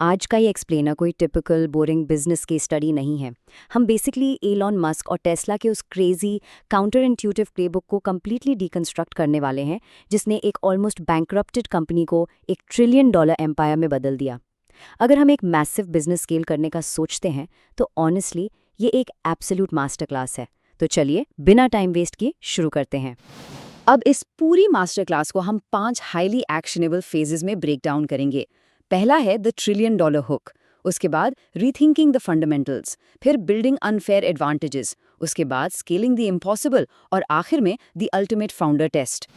आज का ये एक्सप्लेनर कोई टिपिकल बोरिंग बिजनेस की स्टडी नहीं है। हम बेसिकली एलॉन मस्क और टेस्ला के उस क्रेजी काउंटर इंट्यूटिव प्लेबुक को कम्प्लीटली डिकंस्ट्रक्ट करने वाले हैं, जिसने एक ऑलमोस्ट बैंकरप्टेड कंपनी को एक $1 ट्रिलियन एम्पायर में बदल दिया। अगर हम एक मैसिव बिजनेस स्केल करने का सोचते हैं तो ऑनेस्टली ये एक एब्सोल्यूट मास्टर क्लास है। तो चलिए बिना टाइम वेस्ट किए शुरू करते हैं। अब इस पूरी मास्टर क्लास को हम 5 हाईली एक्शनेबल फेजेस में ब्रेक डाउन करेंगे। पहला है द $1 ट्रिलियन हुक, उसके बाद रीथिंकिंग द फंडामेंटल्स, फिर बिल्डिंग अनफेयर एडवांटेजेस, उसके बाद स्केलिंग द इम्पॉसिबल और आखिर में द अल्टीमेट फाउंडर टेस्ट।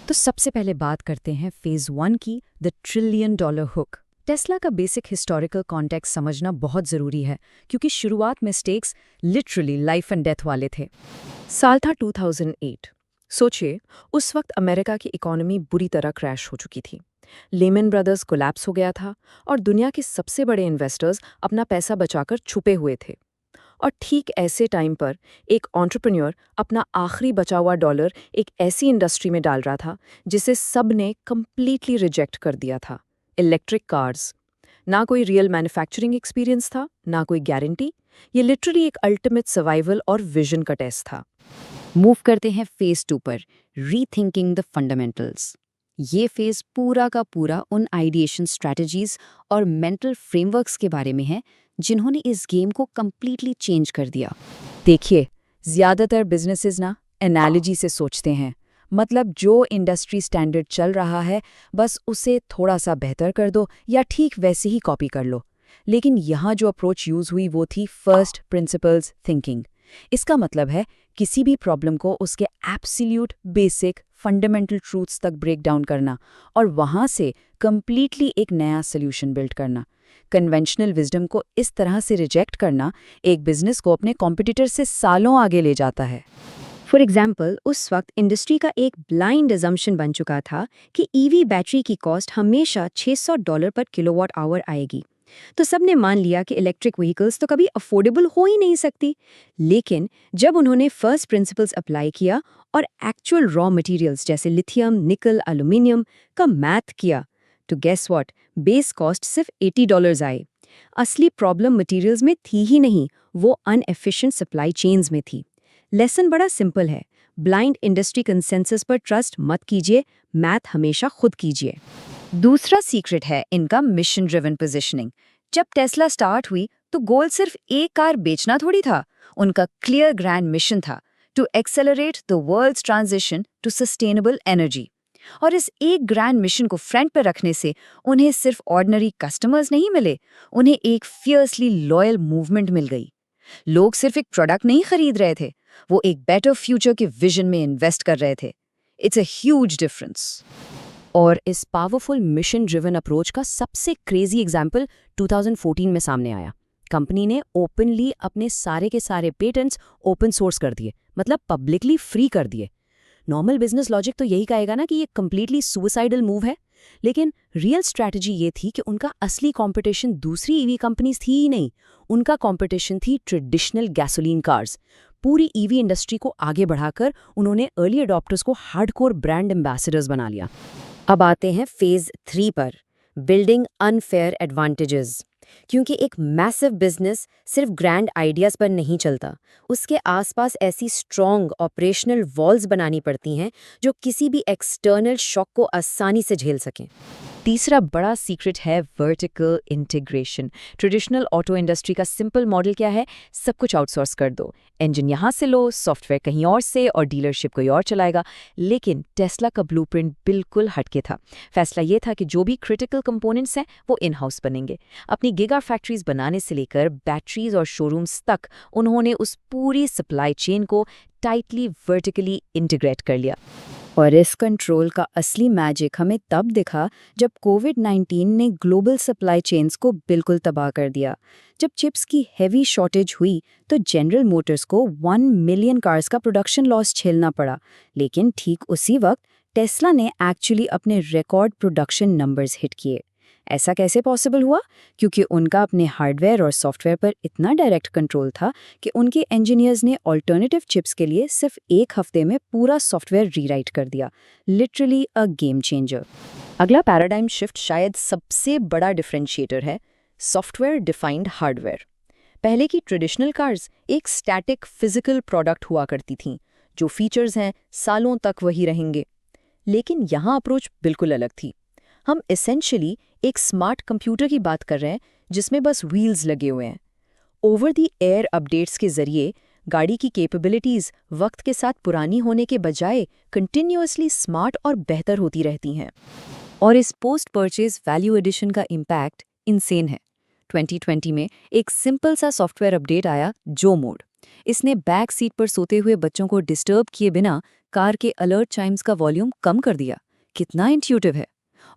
तो सबसे पहले बात करते हैं फेज 1 की, द $1 ट्रिलियन हुक। टेस्ला का बेसिक हिस्टोरिकल कॉन्टेक्स्ट समझना बहुत ज़रूरी है, क्योंकि शुरुआत में stakes literally life and death वाले थे। साल था 2008। सोचिए, उस वक्त अमेरिका की इकोनॉमी बुरी तरह क्रैश हो चुकी थी। लेमन ब्रदर्स कोलैप्स हो गया था और दुनिया के सबसे बड़े इन्वेस्टर्स अपना पैसा बचाकर छुपे हुए थे। और ठीक ऐसे टाइम पर एक एंटरप्रेन्योर अपना आखिरी बचा हुआ डॉलर एक ऐसी इंडस्ट्री में डाल रहा था जिसे सब ने कंप्लीटली रिजेक्ट कर दिया था, इलेक्ट्रिक कार्स। ना कोई रियल मैन्युफैक्चरिंग एक्सपीरियंस था, ना कोई गारंटी। ये लिटरली एक अल्टीमेट सर्वाइवल और विजन का टेस्ट था। मूव करते हैं फेज 2 पर, रीथिंकिंग द फंडामेंटल्स। ये फेज पूरा का पूरा उन आइडिएशन स्ट्रैटेजीज और मेंटल फ्रेमवर्क्स के बारे में है जिन्होंने इस गेम को कंप्लीटली चेंज कर दिया। देखिए, ज़्यादातर बिजनेसेस ना एनालॉजी से सोचते हैं, मतलब जो इंडस्ट्री स्टैंडर्ड चल रहा है बस उसे थोड़ा सा बेहतर कर दो या ठीक वैसे ही कॉपी कर लो। लेकिन यहाँ जो अप्रोच यूज़ हुई वो थी फर्स्ट प्रिंसिपल्स थिंकिंग। इसका मतलब है किसी भी प्रॉब्लम को उसके एब्सोल्यूट बेसिक फंडामेंटल ट्रूथ्स तक ब्रेक डाउन करना और वहाँ से कंप्लीटली एक नया सोल्यूशन बिल्ड करना। कन्वेंशनल विजडम को इस तरह से रिजेक्ट करना एक बिजनेस को अपने कॉम्पिटिटर से सालों आगे ले जाता है। फॉर एग्जाम्पल, उस वक्त इंडस्ट्री का एक ब्लाइंड अजम्पशन बन चुका था कि ईवी बैटरी की कॉस्ट हमेशा $600 पर किलोवाट आवर आएगी। तो सबने मान लिया कि इलेक्ट्रिक व्हीकल्स तो कभी अफोर्डेबल हो ही नहीं सकती। लेकिन जब उन्होंने फर्स्ट प्रिंसिपल्स अप्लाई किया और एक्चुअल रॉ मटेरियल्स जैसे लिथियम, निकल, एल्यूमिनियम का मैथ किया, तो गेस व्हाट, बेस कॉस्ट सिर्फ $80 आए। असली प्रॉब्लम मटेरियल्स में थी ही नहीं, वो अनएफिशिएंट सप्लाई चेन्स में थी। लेसन बड़ा सिंपल है, ब्लाइंड इंडस्ट्री कंसेंसस पर ट्रस्ट मत कीजिए, मैथ हमेशा खुद कीजिए। दूसरा सीक्रेट है इनका मिशन ड्रिवन पोजीशनिंग। जब टेस्ला स्टार्ट हुई तो गोल सिर्फ एक कार बेचना थोड़ी था, उनका क्लियर ग्रैंड मिशन था, to accelerate the world's transition to sustainable energy. और इस एक ग्रैंड मिशन को फ्रंट पर रखने से उन्हें सिर्फ ऑर्डिनरी कस्टमर्स नहीं मिले, उन्हें एक फियर्सली लॉयल मूवमेंट मिल गई। लोग सिर्फ एक प्रोडक्ट नहीं खरीद रहे थे, वो एक बेटर फ्यूचर के विजन में इन्वेस्ट कर रहे थे। It's a huge difference. और इस पावरफुल मिशन ड्रिवन अप्रोच का सबसे क्रेजी एग्जाम्पल 2014 में सामने आया। कंपनी ने ओपनली अपने सारे के सारे पेटेंट्स ओपन सोर्स कर दिए, मतलब पब्लिकली फ्री कर दिए। नॉर्मल बिजनेस लॉजिक तो यही कहेगा ना कि ये कंप्लीटली सुसाइडल मूव है, लेकिन रियल स्ट्रैटेजी ये थी कि उनका असली कंपटीशन दूसरी ईवी कंपनीज थी ही नहीं, उनका कंपटीशन थी ट्रेडिशनल गैसोलीन कार्स। पूरी ईवी इंडस्ट्री को आगे बढ़ाकर उन्होंने अर्ली अडॉप्टर्स को हार्डकोर ब्रांड एम्बेसडर्स बना लिया। अब आते हैं फेज 3 पर, बिल्डिंग अनफेयर एडवांटेजेस। क्योंकि एक मैसिव बिजनेस सिर्फ ग्रैंड आइडियाज़ पर नहीं चलता, उसके आसपास ऐसी स्ट्रॉन्ग ऑपरेशनल वॉल्स बनानी पड़ती हैं जो किसी भी एक्सटर्नल शॉक को आसानी से झेल सकें। तीसरा बड़ा सीक्रेट है vertical integration. Traditional auto industry का सिंपल मॉडल क्या है? सब कुछ आउटसोर्स कर दो, इंजन यहाँ से लो, सॉफ्टवेयर कहीं और से और डीलरशिप कोई और चलाएगा। लेकिन टेस्ला का ब्लूप्रिंट बिल्कुल हटके था। फैसला ये था कि जो भी क्रिटिकल कंपोनेंट्स हैं वो इन हाउस बनेंगे। अपनी गिगा फैक्ट्रीज बनाने से लेकर बैटरीज और शोरूम्स तक उन्होंने उस पूरी सप्लाई चेन को टाइटली वर्टिकली इंटीग्रेट कर लिया। और इस कंट्रोल का असली मैजिक हमें तब दिखा जब कोविड-19 ने ग्लोबल सप्लाई चेन्स को बिल्कुल तबाह कर दिया। जब चिप्स की हेवी शॉर्टेज हुई तो जनरल मोटर्स को 1 मिलियन कार्स का प्रोडक्शन लॉस झेलना पड़ा। लेकिन ठीक उसी वक्त टेस्ला ने एक्चुअली अपने रिकॉर्ड प्रोडक्शन नंबर्स हिट किए। ऐसा कैसे पॉसिबल हुआ? क्योंकि उनका अपने हार्डवेयर और सॉफ्टवेयर पर इतना डायरेक्ट कंट्रोल था कि उनके इंजीनियर्स ने ऑल्टरनेटिव चिप्स के लिए सिर्फ 1 हफ्ते में पूरा सॉफ्टवेयर रीराइट कर दिया। Literally a game changer. अगला पैराडाइम शिफ्ट शायद सबसे बड़ा डिफरेंशिएटर है, सॉफ्टवेयर डिफाइंड हार्डवेयर। पहले की ट्रेडिशनल कार्स एक स्टैटिक फिजिकल प्रोडक्ट हुआ करती थीं, जो फीचर्स हैं सालों तक वही रहेंगे। लेकिन यहाँ अप्रोच बिल्कुल अलग थी। हम एसेंशियली एक स्मार्ट कंप्यूटर की बात कर रहे हैं जिसमें बस व्हील्स लगे हुए हैं। ओवर द एयर अपडेट्स के जरिए गाड़ी की कैपेबिलिटीज वक्त के साथ पुरानी होने के बजाय कंटिन्यूअसली स्मार्ट और बेहतर होती रहती हैं। और इस पोस्ट परचेज वैल्यू एडिशन का इम्पैक्ट इनसेन है। 2020 में एक सिंपल सा सॉफ्टवेयर अपडेट आया, जो मोड। इसने बैक सीट पर सोते हुए बच्चों को डिस्टर्ब किए बिना कार के अलर्ट चाइम्स का वॉल्यूम कम कर दिया। कितना इंट्यूटिव है।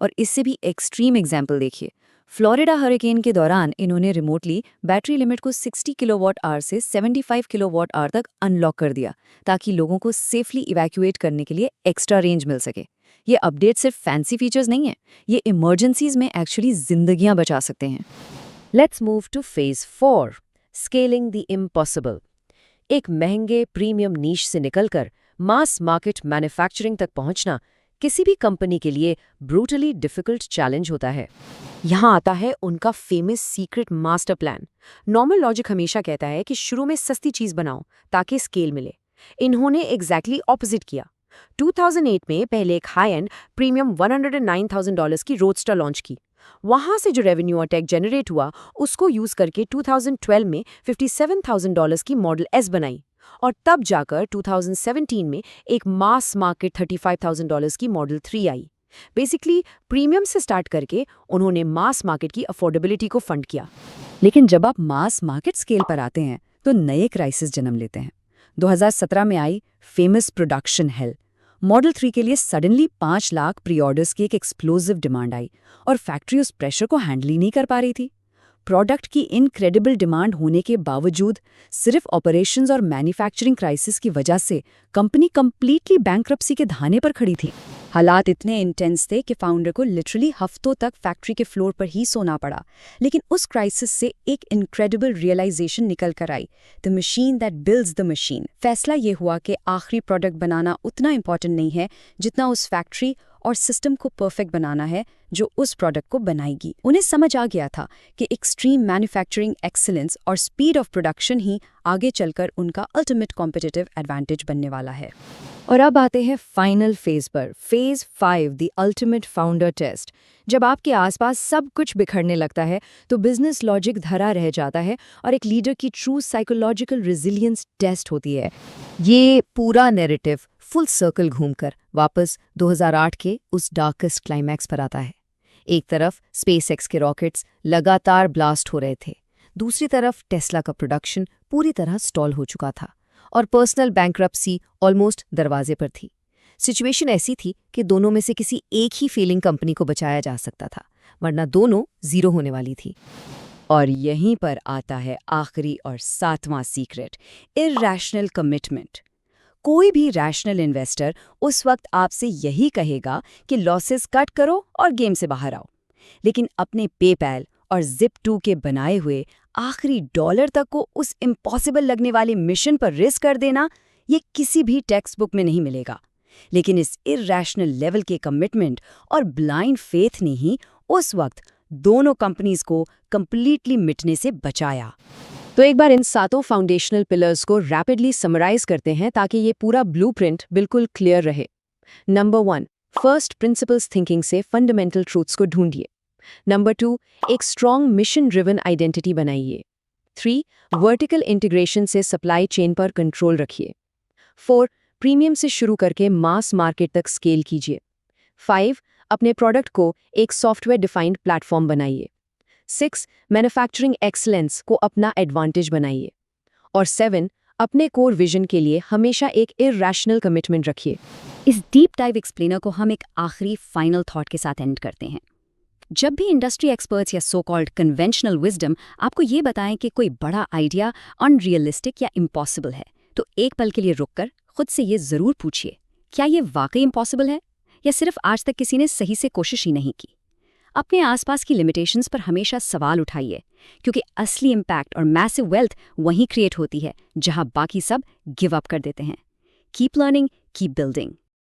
और इससे भी एक्सट्रीम एग्जाम्पल देखिए। फ्लोरिडा हरिकेन के दौरान इन्होंने रिमोटली बैटरी लिमिट को 60 किलोवाट आवर से 75 किलोवाट आवर तक अनलॉक कर दिया, ताकि लोगों को सेफली इवैक्यूएट करने के लिए एक्स्ट्रा रेंज मिल सके। ये अपडेट सिर्फ फैंसी फीचर्स नहीं है, ये इमरजेंसीज में एक्चुअली जिंदगियां बचा सकते हैं। Let's move two phase 4, scaling the impossible. एक महंगे प्रीमियम नीश से निकलकर मास मार्केट मैन्युफैक्चरिंग तक पहुंचना किसी भी कंपनी के लिए ब्रूटली डिफिकल्ट चैलेंज होता है। यहाँ आता है उनका famous secret master plan. Normal logic हमेशा कहता है कि शुरू में सस्ती चीज बनाओ ताकि स्केल मिले। इन्होंने एग्जैक्टली ऑपोजिट किया। 2008 में पहले एक हाई एंड प्रीमियम $109,000 की रोडस्टर लॉन्च की। वहां से जो रेवेन्यू और टेक जनरेट हुआ, उसको यूज करके 2012 में $57,000 की मॉडल एस बनाई, और तब जाकर 2017 में एक मास मार्केट $35,000 की मॉडल 3 आई। बेसिकली प्रीमियम से स्टार्ट करके उन्होंने मास मार्केट की अफोर्डेबिलिटी को फंड किया। लेकिन जब आप मास मार्केट स्केल पर आते हैं तो नए क्राइसिस जन्म लेते हैं। 2017 में आई फेमस प्रोडक्शन हेल। मॉडल 3 के लिए सडनली 5 लाख प्री ऑर्डर्स की एक एक्सप्लोसिव डिमांड आई, और फैक्ट्री उस प्रेशर को हैंडल ही नहीं कर पा रही थी। प्रोडक्ट की इनक्रेडिबल डिमांड होने के बावजूद सिर्फ ऑपरेशंस और मैन्युफैक्चरिंग क्राइसिस की वजह से कंपनी कंप्लीटली बैंकरप्सी के धाने पर खड़ी थी। हालात इतने इंटेंस थे कि फाउंडर को लिटरली हफ्तों तक फैक्ट्री के फ्लोर पर ही सोना पड़ा। लेकिन उस क्राइसिस से एक इनक्रेडिबल रियलाइजेशन निकल कर आई, the machine that builds the machine. फैसला ये हुआ कि आखिरी प्रोडक्ट बनाना उतना इंपॉर्टेंट नहीं है जितना उस फैक्ट्री और सिस्टम को परफेक्ट बनाना है जो उस प्रोडक्ट को बनाएगी। उन्हें समझ आ गया था कि एक्सट्रीम मैन्युफैक्चरिंग एक्सीलेंस और स्पीड ऑफ प्रोडक्शन ही आगे चलकर उनका अल्टीमेट कॉम्पिटिटिव एडवांटेज बनने वाला है। और अब आते हैं फाइनल फेज पर, phase 5, the ultimate founder test. जब आपके आसपास सब कुछ बिखरने लगता है तो बिजनेस लॉजिक धरा रह जाता है और एक लीडर की ट्रू साइकोलॉजिकल रेजिलियंस टेस्ट होती है। ये पूरा नैरेटिव फुल सर्कल घूमकर वापस 2008 के उस डार्केस्ट क्लाइमैक्स पर आता है। एक तरफ स्पेसएक्स के रॉकेट्स लगातार ब्लास्ट हो रहे थे, दूसरी तरफ टेस्ला का प्रोडक्शन पूरी तरह स्टॉल हो चुका था, और पर्सनल बैंकरप्सी ऑलमोस्ट दरवाजे पर थी। सिचुएशन ऐसी थी कि दोनों में से किसी एक ही फेलिंग कंपनी को बचाया जा सकता था, वरना दोनों जीरो होने वाली थी। और यहीं पर आता है आखिरी और 7वां सीक्रेट, इरैशनल कमिटमेंट। कोई भी रैशनल इन्वेस्टर उस वक्त आपसे यही कहेगा कि लॉसेस कट करो और गेम से बाहर आओ, लेकिन अपने पेपैल और Zip2 के बनाए हुए आखिरी डॉलर तक को उस इम्पॉसिबल लगने वाले मिशन पर रिस्क कर देना, ये किसी भी टेक्स्ट बुक में नहीं मिलेगा। लेकिन इस इरैशनल लेवल के कमिटमेंट और ब्लाइंड फेथ ने ही उस वक्त दोनों कंपनीज को कंप्लीटली मिटने से बचाया। तो एक बार इन 7 फाउंडेशनल पिलर्स को रैपिडली समराइज करते हैं ताकि ये पूरा ब्लूप्रिंट बिल्कुल क्लियर रहे। नंबर 1, फर्स्ट प्रिंसिपल्स थिंकिंग से फंडामेंटल ट्रूथ्स को ढूंढिए। नंबर 2, एक स्ट्रॉन्ग मिशन ड्रिवन आइडेंटिटी बनाइए। 3, वर्टिकल इंटीग्रेशन से सप्लाई चेन पर कंट्रोल रखिए। 4, प्रीमियम से शुरू करके मास मार्केट तक स्केल कीजिए। 5, अपने प्रोडक्ट को एक सॉफ्टवेयर डिफाइंड प्लेटफॉर्म बनाइए। 6, मैन्युफैक्चरिंग एक्सीलेंस को अपना एडवांटेज बनाइए। और 7, अपने कोर विजन के लिए हमेशा एक इरैशनल कमिटमेंट रखिए। इस डीप डाइव एक्सप्लेनर को हम एक आखिरी फाइनल थॉट के साथ एंड करते हैं। जब भी इंडस्ट्री एक्सपर्ट्स या सो कॉल्ड कन्वेंशनल विजडम आपको ये बताएं कि कोई बड़ा आइडिया अनरियलिस्टिक या इम्पॉसिबल है, तो एक पल के लिए रुककर खुद से ये जरूर पूछिए, क्या ये वाकई इम्पॉसिबल है या सिर्फ आज तक किसी ने सही से कोशिश ही नहीं की। अपने आसपास की लिमिटेशंस पर हमेशा सवाल उठाइए, क्योंकि असली इम्पैक्ट और मैसिव वेल्थ वहीं क्रिएट होती है जहां बाकी सब गिव अप कर देते हैं। Keep learning, keep building.